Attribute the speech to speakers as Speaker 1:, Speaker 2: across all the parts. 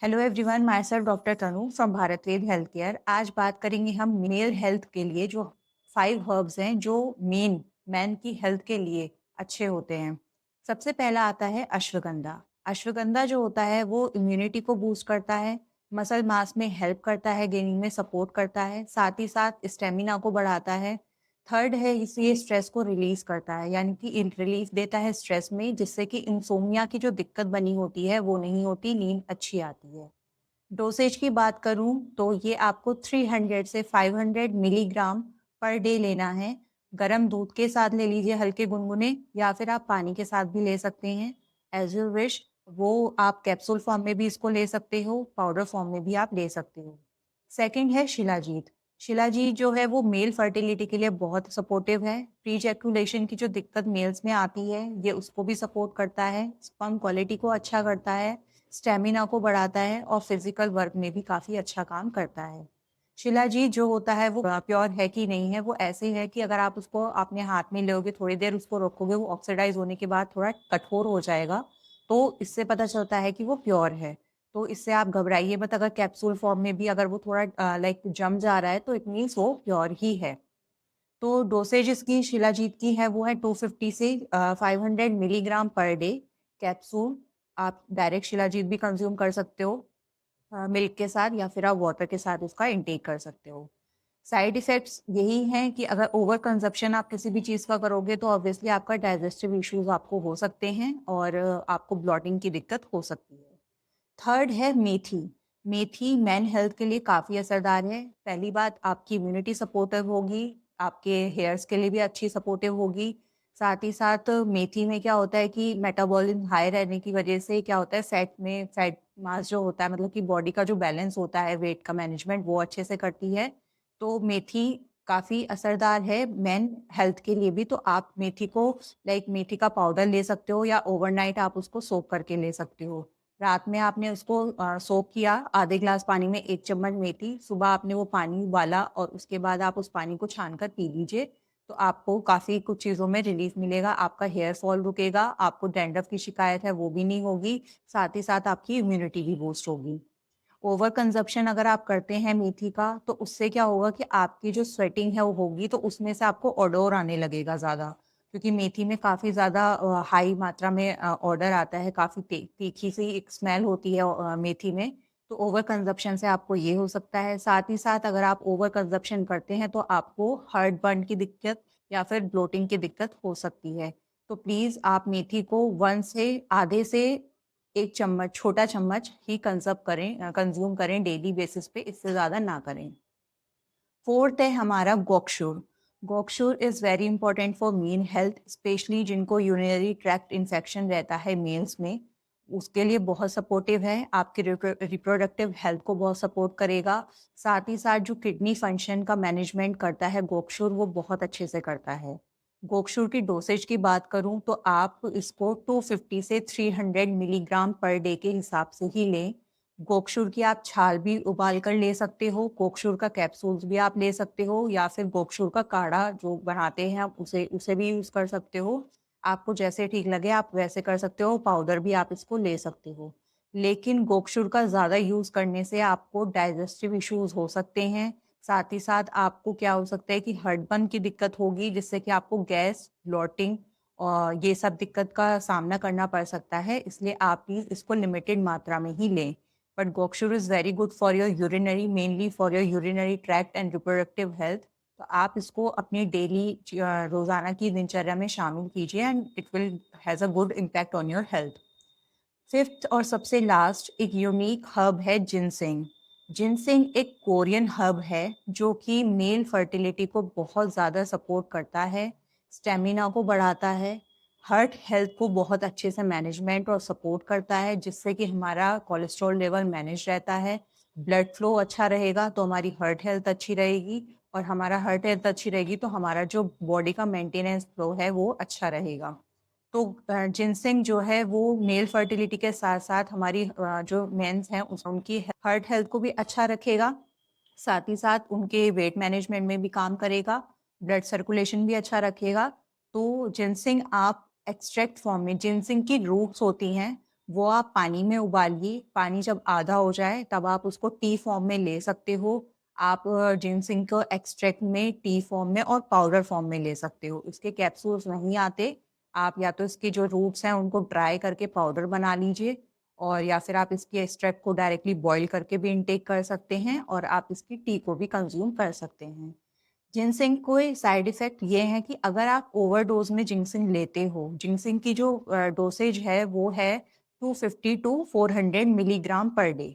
Speaker 1: Hello everyone, myself doctor Tanu from Bharat Ved health care. आज बात करेंगे हम मेल हेल्थ के लिए जो 5 हर्ब्स हैं जो मैन की हेल्थ के लिए अच्छे होते हैं। सबसे पहला आता है अश्वगंधा। अश्वगंधा जो होता है वो इम्यूनिटी को बूस्ट करता है, मसल मास में हेल्प करता है, गेनिंग में सपोर्ट करता है, साथ ही साथ स्टेमिना को बढ़ाता है। थर्ड है ये स्ट्रेस को रिलीज करता है, यानी कि रिलीफ देता है स्ट्रेस में, जिससे कि इंसोम्निया की जो दिक्कत बनी होती है वो नहीं होती, नींद अच्छी आती है। डोसेज की बात करूं तो ये आपको 300 से 500 मिलीग्राम पर डे लेना है। गरम दूध के साथ ले लीजिए हल्के गुनगुने, या फिर आप पानी के साथ भी ले सकते हैं, एज यू विश। वो आप कैप्सूल फॉर्म में भी इसको ले सकते हो, पाउडर फॉर्म में भी आप ले सकते हो। सेकंड है शिलाजीत। शिलाजीत जो है वो मेल फर्टिलिटी के लिए बहुत सपोर्टिव है। प्रीजैकुलेशन की जो दिक्कत मेल्स में आती है ये उसको भी सपोर्ट करता है, स्पर्म क्वालिटी को अच्छा करता है, स्टेमिना को बढ़ाता है और फिजिकल वर्क में भी काफ़ी अच्छा काम करता है। शिलाजीत जो होता है वो प्योर है कि नहीं है, वो ऐसे है कि अगर आप उसको अपने हाथ में लोगे, थोड़ी देर उसको रखोगे, वो ऑक्सीडाइज होने के बाद थोड़ा कठोर हो जाएगा, तो इससे पता चलता है कि वो प्योर है। तो इससे आप घबराइए मत, अगर कैप्सूल फॉर्म में भी अगर वो थोड़ा लाइक जम जा रहा है तो इट मीन्स वो प्योर ही है। तो डोसेज इसकी शिलाजीत की है वो है 250 से 500 मिलीग्राम पर डे कैप्सूल। आप डायरेक्ट शिलाजीत भी कंज्यूम कर सकते हो मिल्क के साथ, या फिर आप वाटर के साथ उसका इंटेक कर सकते हो। साइड इफेक्ट्स यही हैं कि अगर ओवर कंजप्शन आप किसी भी चीज़ का करोगे तो ऑब्वियसली आपका डाइजेस्टिव इश्यूज आपको हो सकते हैं और आपको ब्लॉटिंग की दिक्कत हो सकती है। थर्ड है मेथी। मेथी मेन हेल्थ के लिए काफ़ी असरदार है। पहली बात, आपकी इम्यूनिटी सपोर्टिव होगी, आपके हेयर्स के लिए भी अच्छी सपोर्टिव होगी। साथ ही साथ मेथी में क्या होता है कि मेटाबॉलिज्म हाई रहने की वजह से क्या होता है, फैट मास जो होता है, मतलब कि बॉडी का जो बैलेंस होता है, वेट का मैनेजमेंट, वो अच्छे से करती है। तो मेथी काफ़ी असरदार है मेन हेल्थ के लिए भी। तो आप मेथी को लाइक मेथी का पाउडर ले सकते हो, या ओवरनाइट आप उसको सोक करके ले सकते हो। रात में आपने उसको सोक किया आधे ग्लास पानी में 1 चम्मच मेथी, सुबह आपने वो पानी उबाला और उसके बाद आप उस पानी को छानकर पी लीजिए। तो आपको काफ़ी कुछ चीज़ों में रिलीफ मिलेगा, आपका हेयर फॉल रुकेगा, आपको डैंड्रफ की शिकायत है वो भी नहीं होगी, साथ ही साथ आपकी इम्यूनिटी भी बूस्ट होगी। ओवर कंजप्शन अगर आप करते हैं मेथी का तो उससे क्या होगा कि आपकी जो स्वेटिंग है वो होगी, तो उसमें से आपको ओडोर आने लगेगा ज़्यादा, क्योंकि मेथी में काफ़ी ज़्यादा हाई मात्रा में ऑर्डर आता है, काफ़ी तीखी सी एक स्मेल होती है मेथी में। तो ओवर कंजप्शन से आपको ये हो सकता है। साथ ही साथ अगर आप ओवर कंजप्शन करते हैं तो आपको हार्ट बर्न की दिक्कत या फिर ब्लोटिंग की दिक्कत हो सकती है। तो प्लीज़ आप मेथी को 1 से आधे से 1 चम्मच, छोटा चम्मच ही कंज़्यूम करें डेली बेसिस पे, इससे ज़्यादा ना करें। फोर्थ है हमारा gokshura. Gokshura is very important for main health, specially जिनको यूरिनरी ट्रैक्ट इन्फेक्शन रहता है मेल्स में, उसके लिए बहुत सपोर्टिव है। आपके रिप्रोडक्टिव हेल्थ को बहुत सपोर्ट करेगा। साथ ही साथ जो किडनी फंक्शन का मैनेजमेंट करता है गोक्षुर, वो बहुत अच्छे से करता है। गोक्षुर की डोसेज की बात करूँ तो आप इसको 250 से 300 मिलीग्राम पर डे के हिसाब से ही लें। गोक्षुर की आप छाल भी उबाल कर ले सकते हो, गोक्षुर का कैप्सूल्स भी आप ले सकते हो, या फिर गोक्षुर का काढ़ा जो बनाते हैं आप उसे उसे भी यूज़ कर सकते हो। आपको जैसे ठीक लगे आप वैसे कर सकते हो, पाउडर भी आप इसको ले सकते हो। लेकिन गोक्षुर का ज़्यादा यूज़ करने से आपको डाइजेस्टिव इश्यूज़ हो सकते हैं। साथ ही साथ आपको क्या हो सकता है कि हर्टबर्न की दिक्कत होगी, जिससे कि आपको गैस, ब्लॉटिंग और ये सब दिक्कत का सामना करना पड़ सकता है। इसलिए आप प्लीज़ इसको लिमिटेड मात्रा में ही लें। But gokshura is very good for your urinary, mainly for your urinary tract and reproductive health. तो आप इसको अपनी डेली रोज़ाना की दिनचर्या में शामिल कीजिए and it will has a good impact on your health. Fifth और सबसे लास्ट एक यूनिक हर्ब है जिनसेंग। जिनसेंग एक कोरियन हर्ब है जो कि मेल फर्टिलिटी को बहुत ज़्यादा सपोर्ट करता है, स्टेमिना को बढ़ाता है, हार्ट हेल्थ को बहुत अच्छे से मैनेजमेंट और सपोर्ट करता है, जिससे कि हमारा कोलेस्ट्रॉल लेवल मैनेज रहता है, ब्लड फ्लो अच्छा रहेगा तो हमारी हार्ट हेल्थ अच्छी रहेगी, और हमारा हार्ट हेल्थ अच्छी रहेगी तो हमारा जो बॉडी का मेंटेनेंस फ्लो है वो अच्छा रहेगा। तो जिनसेंग जो है वो मेल फर्टिलिटी के साथ-साथ हमारी जो मेंस हैं उनकी हार्ट हेल्थ को भी अच्छा रखेगा। साथ ही साथ उनके वेट मैनेजमेंट में भी काम करेगा, ब्लड सर्कुलेशन भी अच्छा रखेगा। तो जिनसेंग आप एक्सट्रैक्ट फॉर्म में, जिनसेंग की रूट्स होती हैं, वो आप पानी में उबालिए, पानी जब आधा हो जाए तब आप उसको टी फॉर्म में ले सकते हो। आप जिनसिंग को एक्सट्रैक्ट में टी फॉर्म में और पाउडर फॉर्म में ले सकते हो। इसके कैप्सूल्स नहीं आते, आप या तो इसके जो रूट्स हैं उनको ड्राई करके पाउडर बना लीजिए और या फिर आप इसके एक्सट्रैक्ट को डायरेक्टली बॉयल करके भी इनटेक कर सकते हैं और आप इसकी टी को भी कंज़्यूम कर सकते हैं। जिनसिंग कोई साइड इफ़ेक्ट ये है कि अगर आप ओवरडोज़ में जिनसिंग लेते हो, जिनसिंग की जो डोसेज है वो है 250 to 400 milligram per day.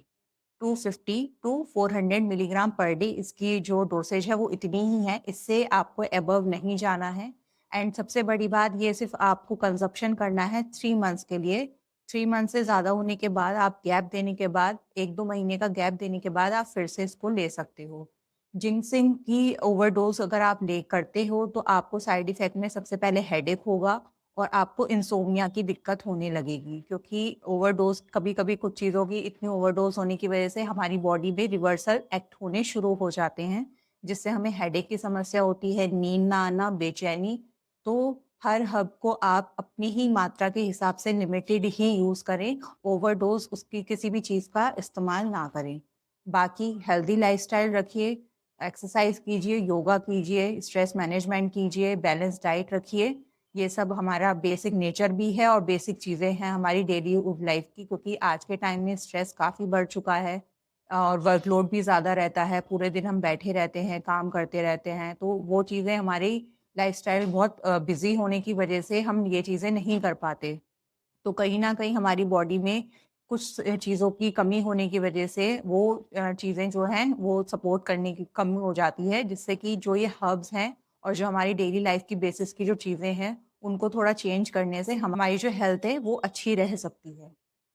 Speaker 1: 250 to 400 milligram per day इसकी जो डोसेज है वो इतनी ही है, इससे आपको अबव नहीं जाना है। एंड सबसे बड़ी बात ये सिर्फ़ आपको कंज़प्शन करना है 3 मंथ्स के लिए। 3 मंथ से ज़्यादा होने के बाद आप गैप देने के बाद 1-2 महीने का गैप देने के बाद आप फिर से इसको ले सकते हो। जिनसिंग की ओवरडोज़ अगर आप ले करते हो तो आपको साइड इफ़ेक्ट में सबसे पहले हेडेक होगा और आपको इंसोम्निया की दिक्कत होने लगेगी क्योंकि ओवरडोज़ कभी-कभी कुछ चीज़ों की इतनी ओवरडोज़ होने की वज़ह से हमारी बॉडी में रिवर्सल एक्ट होने शुरू हो जाते हैं, जिससे हमें हेडेक की समस्या होती है, नींद ना आना, बेचैनी। तो हर हर्ब को आप अपनी ही मात्रा के हिसाब से लिमिटेड ही यूज़ करें, ओवरडोज़ उसकी किसी भी चीज़ का इस्तेमाल ना करें। बाकी हेल्दी लाइफ़स्टाइल रखिए, एक्सरसाइज़ कीजिए, योगा कीजिए, स्ट्रेस मैनेजमेंट कीजिए, बैलेंस डाइट रखिए। ये सब हमारा बेसिक नेचर भी है और बेसिक चीज़ें हैं हमारी डेली लाइफ़ की क्योंकि आज के टाइम में स्ट्रेस काफ़ी बढ़ चुका है और वर्कलोड भी ज़्यादा रहता है। पूरे दिन हम बैठे रहते हैं, काम करते रहते हैं, तो वो चीज़ें हमारी लाइफ़स्टाइल बहुत बिज़ी होने की वज़ह से हम ये चीज़ें नहीं कर पाते। तो कहीं न कहीं हमारी बॉडी में कुछ चीज़ों की कमी होने की वज़ह से वो चीज़ें जो हैं वो सपोर्ट करने की कम हो जाती है, जिससे कि जो ये हर्ब्स हैं और जो हमारी डेली लाइफ़ की बेसिस की जो चीज़ें हैं, उनको थोड़ा चेंज करने से हमारी जो हेल्थ है वो अच्छी रह सकती है।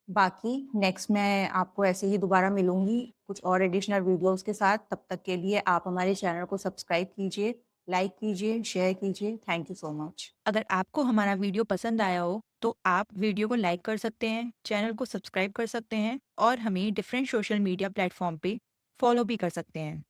Speaker 1: बाकी नेक्स्ट मैं आपको ऐसे ही दोबारा मिलूँगी कुछ और एडिशनल वीडियोज़ के साथ, तब तक के लिए आप हमारे चैनल को सब्सक्राइब कीजिए, लाइक कीजिए, शेयर कीजिए। Thank you so much.
Speaker 2: अगर आपको हमारा वीडियो पसंद आया हो तो आप वीडियो को लाइक कर सकते हैं, चैनल को सब्सक्राइब कर सकते हैं और हमें डिफरेंट सोशल मीडिया प्लेटफॉर्म पे फॉलो भी कर सकते हैं।